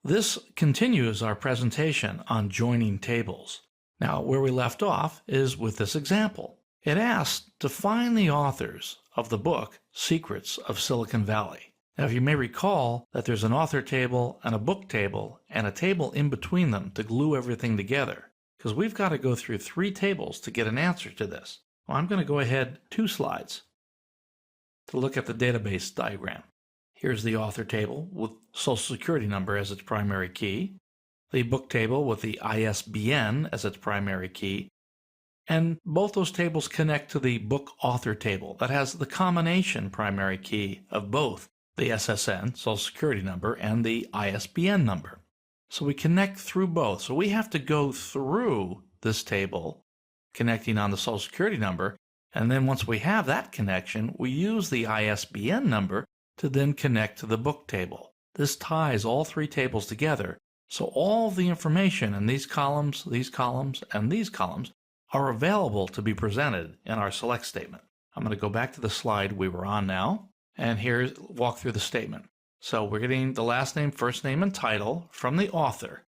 This continues our presentation on joining tables. Now, where we left off is with this example. It asks to find the authors of the book Secrets of Silicon Valley. Now, if you may recall that there's an author table and a book table and a table in between them to glue everything together, because we've got to go through 3 tables to get an answer to this. Well, I'm going to go ahead 2 slides to look at the database diagram. Here's the author table with Social Security number as its primary key, the book table with the ISBN as its primary key, and both those tables connect to the book author table that has the combination primary key of both the SSN, Social Security number, and the ISBN number. So we connect through both. So we have to go through this table connecting on the Social Security number, and then once we have that connection, we use the ISBN number to then connect to the book table. This ties all 3 tables together, so all the information in these columns, and these columns are available to be presented in our select statement. I'm going to go back to the slide we were on now, and here's walk through the statement. So we're getting the last name, first name, and title from the author,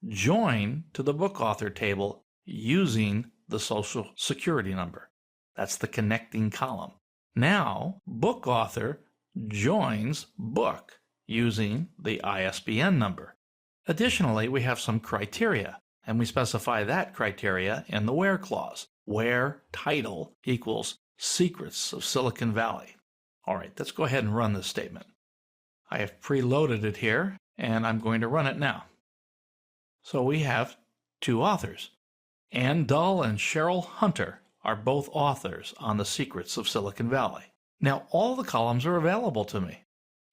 join to the book author table using the Social Security number. That's the connecting column. Now, book author joins book using the ISBN number. Additionally, we have some criteria, and we specify that criteria in the where clause, where title equals Secrets of Silicon Valley. All right, let's go ahead and run this statement. I have preloaded it here, and I'm going to run it now. So we have 2 authors. Ann Dull and Cheryl Hunter are both authors on the Secrets of Silicon Valley. Now, all the columns are available to me.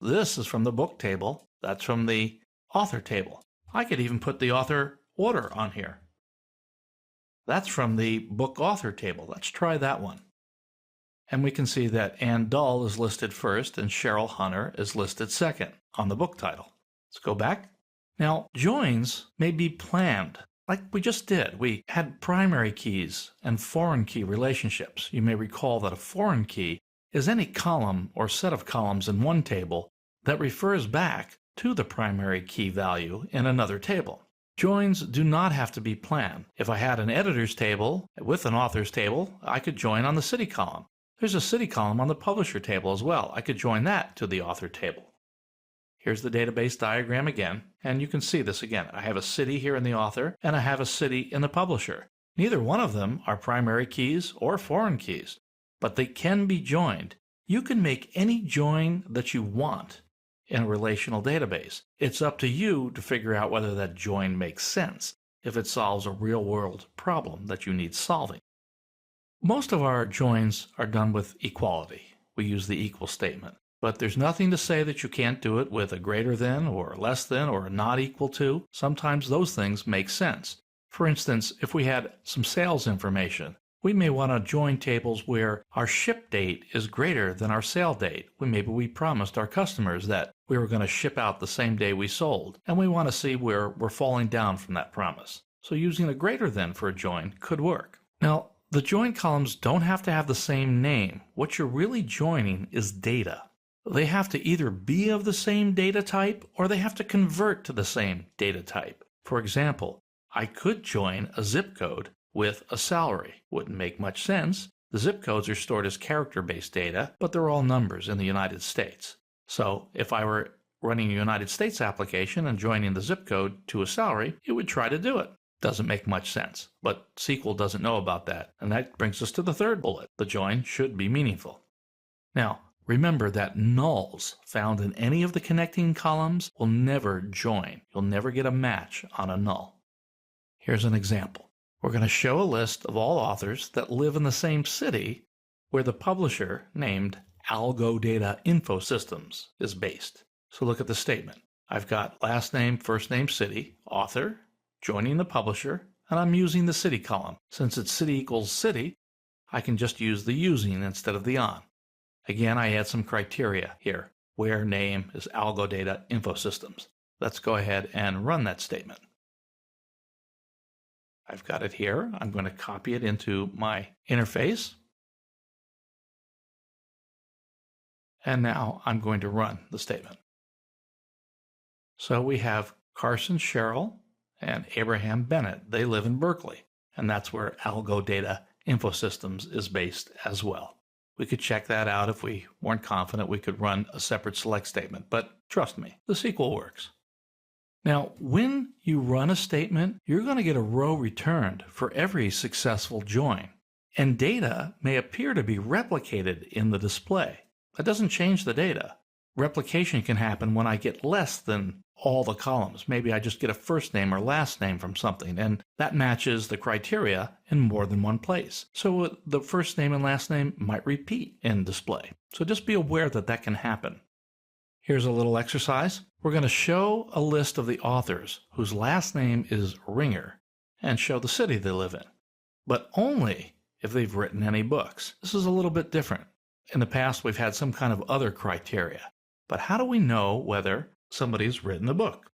This is from the book table. That's from the author table. I could even put the author order on here. That's from the book author table. Let's try that one. And we can see that Ann Dull is listed first and Cheryl Hunter is listed second on the book title. Let's go back. Now, joins may be planned, like we just did. We had primary keys and foreign key relationships. You may recall that a foreign key is any column or set of columns in one table that refers back to the primary key value in another table. Joins do not have to be planned. If I had an editor's table with an author's table, I could join on the city column. There's a city column on the publisher table as well. I could join that to the author table. Here's the database diagram again, and you can see this again. I have a city here in the author, and I have a city in the publisher. Neither one of them are primary keys or foreign keys, but they can be joined. You can make any join that you want in a relational database. It's up to you to figure out whether that join makes sense, if it solves a real-world problem that you need solving. Most of our joins are done with equality. We use the equal statement. But there's nothing to say that you can't do it with a greater than or less than or not equal to. Sometimes those things make sense. For instance, if we had some sales information, we may want to join tables where our ship date is greater than our sale date. Maybe we promised our customers that we were going to ship out the same day we sold, and we want to see where we're falling down from that promise. So using a greater than for a join could work. Now, the join columns don't have to have the same name. What you're really joining is data. They have to either be of the same data type or they have to convert to the same data type. For example, I could join a zip code with a salary. Wouldn't make much sense. The zip codes are stored as character-based data, but they're all numbers in the United States. So if I were running a United States application and joining the zip code to a salary, it would try to do it. Doesn't make much sense, but SQL doesn't know about that. And that brings us to the third bullet. The join should be meaningful. Now, remember that nulls found in any of the connecting columns will never join. You'll never get a match on a null. Here's an example. We're going to show a list of all authors that live in the same city where the publisher named Algo Data Info Systems is based. So look at the statement. I've got last name, first name, city, author, joining the publisher, and I'm using the city column. Since it's city equals city, I can just use the using instead of the on. Again, I add some criteria here, where name is Algo Data Info Systems. Let's go ahead and run that statement. I've got it here. I'm going to copy it into my interface. And now I'm going to run the statement. So we have Carson Sherrill and Abraham Bennett. They live in Berkeley, and that's where Algo Data Infosystems is based as well. We could check that out if we weren't confident we could run a separate select statement, but trust me, the SQL works. Now, when you run a statement, you're going to get a row returned for every successful join, and data may appear to be replicated in the display. That doesn't change the data. Replication can happen when I get less than all the columns. Maybe I just get a first name or last name from something, and that matches the criteria in more than one place. So the first name and last name might repeat in display. So just be aware that that can happen. Here's a little exercise. We're going to show a list of the authors whose last name is Ringer and show the city they live in, but only if they've written any books. This is a little bit different. In the past, we've had some kind of other criteria, but how do we know whether somebody's written a book?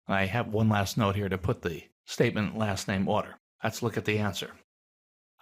I have one last note here to put the statement last name order. Let's look at the answer.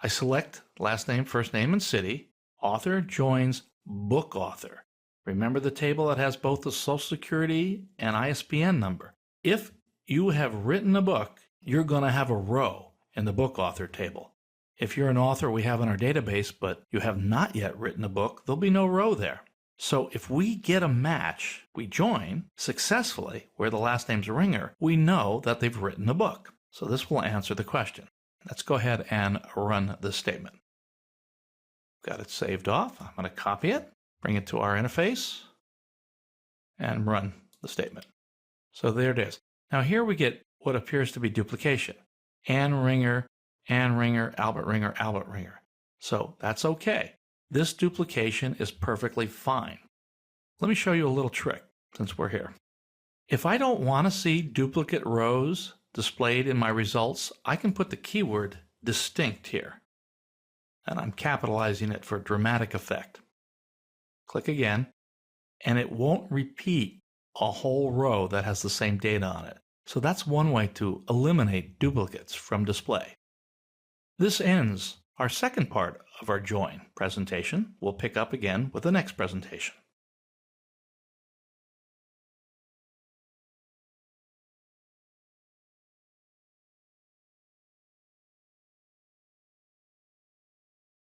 I select last name, first name, and city. Author joins book author. Remember the table that has both the Social Security and ISBN number. If you have written a book, you're going to have a row in the book author table. If you're an author we have in our database, but you have not yet written a book, there'll be no row there. So if we get a match, we join successfully where the last name's Ringer, we know that they've written a book. So this will answer the question. Let's go ahead and run this statement. Got it saved off. I'm going to copy it, bring it to our interface, and run the statement. So there it is. Now here we get what appears to be duplication. Ann Ringer, Albert Ringer. So that's okay. This duplication is perfectly fine. Let me show you a little trick since we're here. If I don't want to see duplicate rows displayed in my results, I can put the keyword distinct here. And I'm capitalizing it for dramatic effect. Click again, and it won't repeat a whole row that has the same data on it. So that's one way to eliminate duplicates from display. This ends our second part of our join presentation. We'll pick up again with the next presentation.